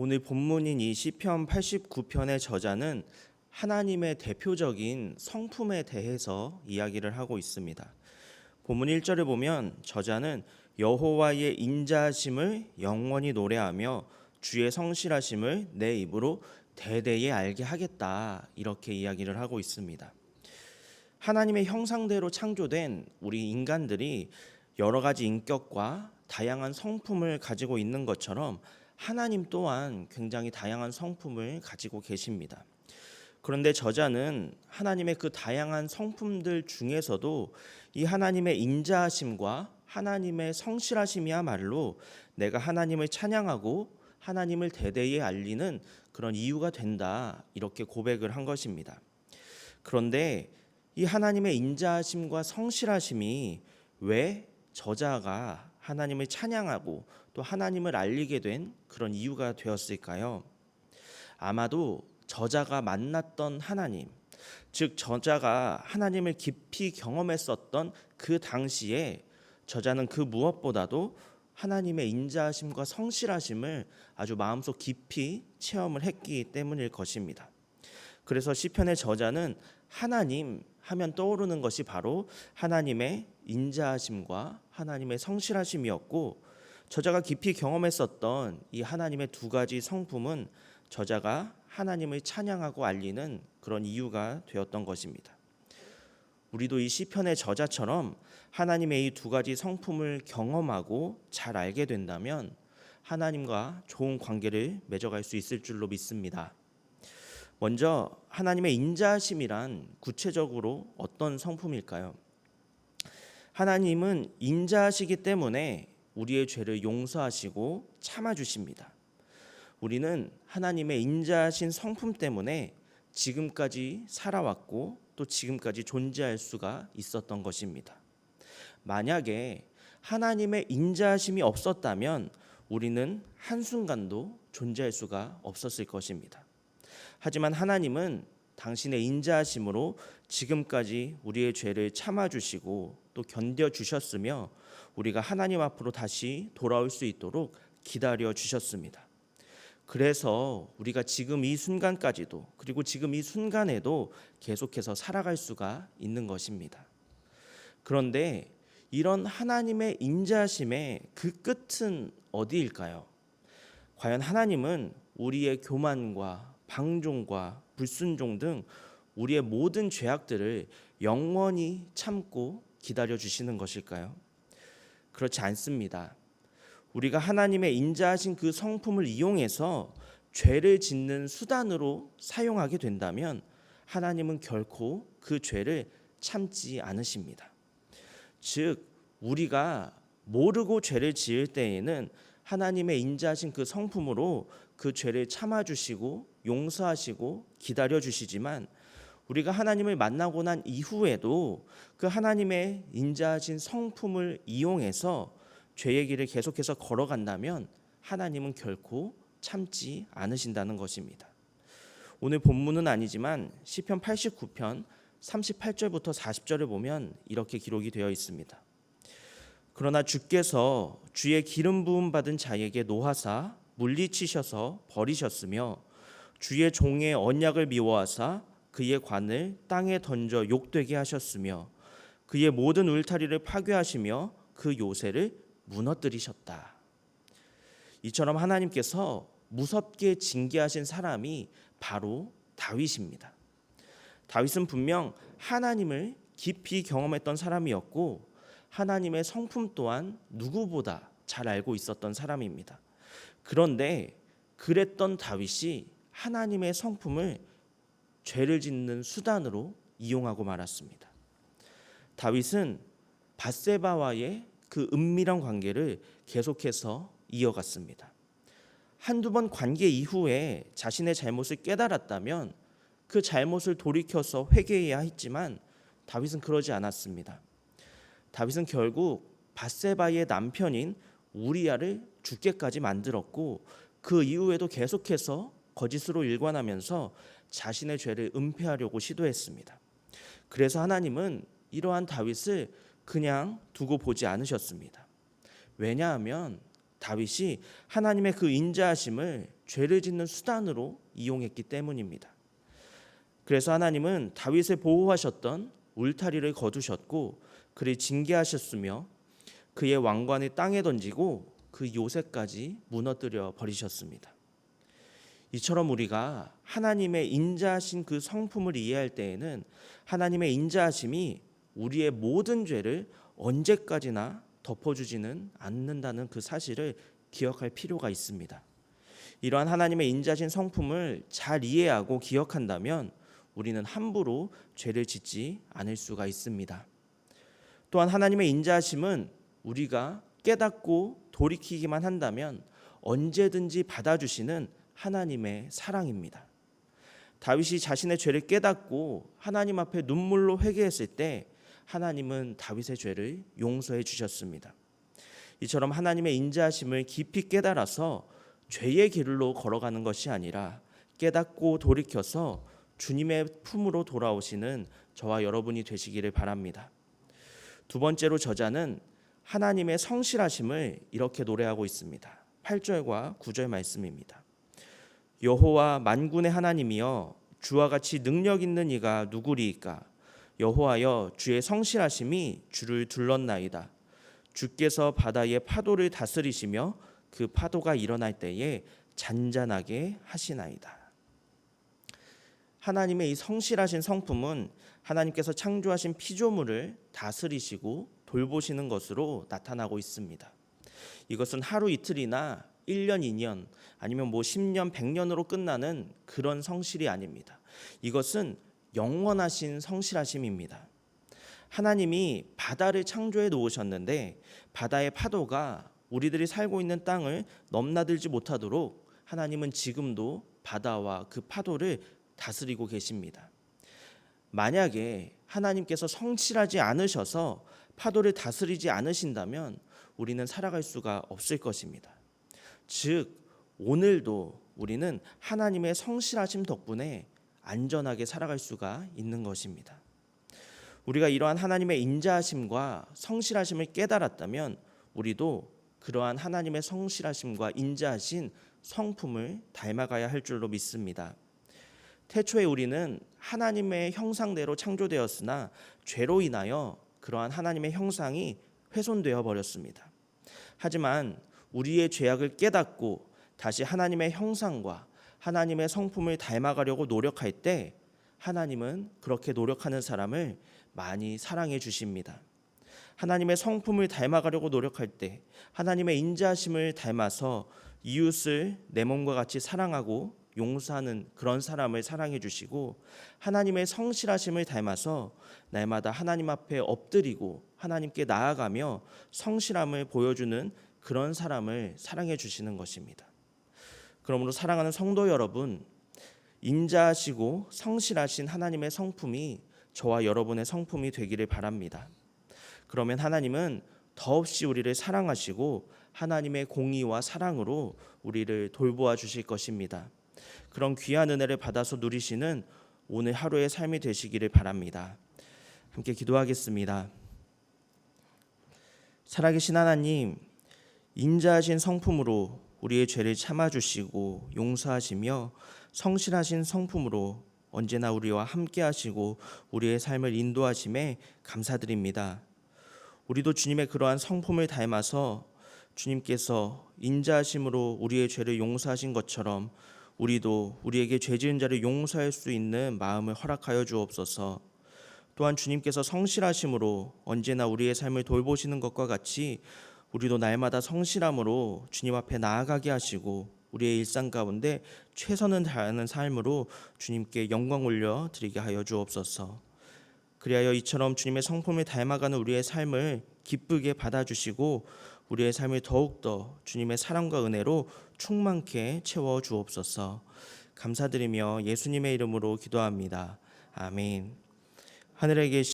오늘 본문인 이 시편 89편의 저자는 하나님의 대표적인 성품에 대해서 이야기를 하고 있습니다. 본문 1절에 보면 저자는 여호와의 인자하심을 영원히 노래하며 주의 성실하심을 내 입으로 대대에 알게 하겠다, 이렇게 이야기를 하고 있습니다. 하나님의 형상대로 창조된 우리 인간들이 여러 가지 인격과 다양한 성품을 가지고 있는 것처럼 하나님 또한 굉장히 다양한 성품을 가지고 계십니다. 그런데 저자는 하나님의 그 다양한 성품들 중에서도 이 하나님의 인자하심과 하나님의 성실하심이야말로 내가 하나님을 찬양하고 하나님을 대대에 알리는 그런 이유가 된다, 이렇게 고백을 한 것입니다. 그런데 이 하나님의 인자하심과 성실하심이 왜 저자가 하나님을 찬양하고 또 하나님을 알리게 된 그런 이유가 되었을까요? 아마도 저자가 만났던 하나님, 즉 저자가 하나님을 깊이 경험했었던 그 당시에 저자는 그 무엇보다도 하나님의 인자하심과 성실하심을 아주 마음속 깊이 체험을 했기 때문일 것입니다. 그래서 시편의 저자는 하나님 하면 떠오르는 것이 바로 하나님의 인자하심과 하나님의 성실하심이었고, 저자가 깊이 경험했었던 이 하나님의 두 가지 성품은 저자가 하나님을 찬양하고 알리는 그런 이유가 되었던 것입니다. 우리도 이 시편의 저자처럼 하나님의 이 두 가지 성품을 경험하고 잘 알게 된다면 하나님과 좋은 관계를 맺어갈 수 있을 줄로 믿습니다. 먼저 하나님의 인자하심이란 구체적으로 어떤 성품일까요? 하나님은 인자하시기 때문에 우리의 죄를 용서하시고 참아주십니다. 우리는 하나님의 인자하신 성품 때문에 지금까지 살아왔고 또 지금까지 존재할 수가 있었던 것입니다. 만약에 하나님의 인자하심이 없었다면 우리는 한순간도 존재할 수가 없었을 것입니다. 하지만 하나님은 당신의 인자하심으로 지금까지 우리의 죄를 참아주시고 또 견뎌주셨으며 우리가 하나님 앞으로 다시 돌아올 수 있도록 기다려주셨습니다. 그래서 우리가 지금 이 순간까지도, 그리고 지금 이 순간에도 계속해서 살아갈 수가 있는 것입니다. 그런데 이런 하나님의 인자하심의 그 끝은 어디일까요? 과연 하나님은 우리의 교만과 방종과 불순종 등 우리의 모든 죄악들을 영원히 참고 기다려주시는 것일까요? 그렇지 않습니다. 우리가 하나님의 인자하신 그 성품을 이용해서 죄를 짓는 수단으로 사용하게 된다면 하나님은 결코 그 죄를 참지 않으십니다. 즉, 우리가 모르고 죄를 지을 때에는 하나님의 인자하신 그 성품으로 그 죄를 참아주시고 용서하시고 기다려주시지만 우리가 하나님을 만나고 난 이후에도 그 하나님의 인자하신 성품을 이용해서 죄의 길을 계속해서 걸어간다면 하나님은 결코 참지 않으신다는 것입니다. 오늘 본문은 아니지만 시편 89편 38절부터 40절을 보면 이렇게 기록이 되어 있습니다. 그러나 주께서 주의 기름 부음 받은 자에게 노하사 물리치셔서 버리셨으며 주의 종의 언약을 미워하사 그의 관을 땅에 던져 욕되게 하셨으며 그의 모든 울타리를 파괴하시며 그 요새를 무너뜨리셨다. 이처럼 하나님께서 무섭게 징계하신 사람이 바로 다윗입니다. 다윗은 분명 하나님을 깊이 경험했던 사람이었고 하나님의 성품 또한 누구보다 잘 알고 있었던 사람입니다. 그런데 그랬던 다윗이 하나님의 성품을 죄를 짓는 수단으로 이용하고 말았습니다. 다윗은 밧세바와의 그 은밀한 관계를 계속해서 이어갔습니다. 한두 번 관계 이후에 자신의 잘못을 깨달았다면 그 잘못을 돌이켜서 회개해야 했지만 다윗은 그러지 않았습니다. 다윗은 결국 밧세바의 남편인 우리야를 죽게까지 만들었고 그 이후에도 계속해서 거짓으로 일관하면서 자신의 죄를 은폐하려고 시도했습니다. 그래서 하나님은 이러한 다윗을 그냥 두고 보지 않으셨습니다. 왜냐하면 다윗이 하나님의 그 인자하심을 죄를 짓는 수단으로 이용했기 때문입니다. 그래서 하나님은 다윗을 보호하셨던 울타리를 거두셨고 그를 징계하셨으며 그의 왕관을 땅에 던지고 그 요새까지 무너뜨려 버리셨습니다. 이처럼 우리가 하나님의 인자하신 그 성품을 이해할 때에는 하나님의 인자하심이 우리의 모든 죄를 언제까지나 덮어주지는 않는다는 그 사실을 기억할 필요가 있습니다. 이러한 하나님의 인자하신 성품을 잘 이해하고 기억한다면 우리는 함부로 죄를 짓지 않을 수가 있습니다. 또한 하나님의 인자하심은 우리가 깨닫고 돌이키기만 한다면 언제든지 받아주시는 하나님의 사랑입니다. 다윗이 자신의 죄를 깨닫고 하나님 앞에 눈물로 회개했을 때 하나님은 다윗의 죄를 용서해 주셨습니다. 이처럼 하나님의 인자하심을 깊이 깨달아서 죄의 길로 걸어가는 것이 아니라 깨닫고 돌이켜서 주님의 품으로 돌아오시는 저와 여러분이 되시기를 바랍니다. 두 번째로 저자는 하나님의 성실하심을 이렇게 노래하고 있습니다. 8절과 9절 말씀입니다. 여호와 만군의 하나님이여 주와 같이 능력 있는 이가 누구리이까? 여호와여 주의 성실하심이 주를 둘렀나이다. 주께서 바다의 파도를 다스리시며 그 파도가 일어날 때에 잔잔하게 하시나이다. 하나님의 이 성실하신 성품은 하나님께서 창조하신 피조물을 다스리시고 돌보시는 것으로 나타나고 있습니다. 이것은 하루 이틀이나 1년, 2년 아니면 10년, 100년으로 끝나는 그런 성실이 아닙니다. 이것은 영원하신 성실하심입니다. 하나님이 바다를 창조해 놓으셨는데 바다의 파도가 우리들이 살고 있는 땅을 넘나들지 못하도록 하나님은 지금도 바다와 그 파도를 다스리고 계십니다. 만약에 하나님께서 성실하지 않으셔서 파도를 다스리지 않으신다면 우리는 살아갈 수가 없을 것입니다. 즉 오늘도 우리는 하나님의 성실하심 덕분에 안전하게 살아갈 수가 있는 것입니다. 우리가 이러한 하나님의 인자하심과 성실하심을 깨달았다면 우리도 그러한 하나님의 성실하심과 인자하신 성품을 닮아가야 할 줄로 믿습니다. 태초에 우리는 하나님의 형상대로 창조되었으나 죄로 인하여 그러한 하나님의 형상이 훼손되어 버렸습니다. 하지만 우리의 죄악을 깨닫고 다시 하나님의 형상과 하나님의 성품을 닮아가려고 노력할 때 하나님은 그렇게 노력하는 사람을 많이 사랑해 주십니다. 하나님의 성품을 닮아가려고 노력할 때 하나님의 인자하심을 닮아서 이웃을 내 몸과 같이 사랑하고 용서하는 그런 사람을 사랑해 주시고 하나님의 성실하심을 닮아서 날마다 하나님 앞에 엎드리고 하나님께 나아가며 성실함을 보여주는 그런 사람을 사랑해 주시는 것입니다. 그러므로 사랑하는 성도 여러분, 인자하시고 성실하신 하나님의 성품이 저와 여러분의 성품이 되기를 바랍니다. 그러면 하나님은 더없이 우리를 사랑하시고 하나님의 공의와 사랑으로 우리를 돌보아 주실 것입니다. 그런 귀한 은혜를 받아서 누리시는 오늘 하루의 삶이 되시기를 바랍니다. 함께 기도하겠습니다. 살아계신 하나님, 인자하신 성품으로 우리의 죄를 참아주시고 용서하시며 성실하신 성품으로 언제나 우리와 함께 하시고 우리의 삶을 인도하심에 감사드립니다. 우리도 주님의 그러한 성품을 닮아서 주님께서 인자하심으로 우리의 죄를 용서하신 것처럼 우리도 우리에게 죄 지은 자를 용서할 수 있는 마음을 허락하여 주옵소서. 또한 주님께서 성실하심으로 언제나 우리의 삶을 돌보시는 것과 같이 우리도 날마다 성실함으로 주님 앞에 나아가게 하시고 우리의 일상 가운데 최선을 다하는 삶으로 주님께 영광 올려 드리게 하여 주옵소서. 그리하여 이처럼 주님의 성품을 닮아가는 우리의 삶을 기쁘게 받아주시고 우리의 삶을 더욱더 주님의 사랑과 은혜로 충만케 채워 주옵소서. 감사드리며 예수님의 이름으로 기도합니다. 아멘. 하늘에 계신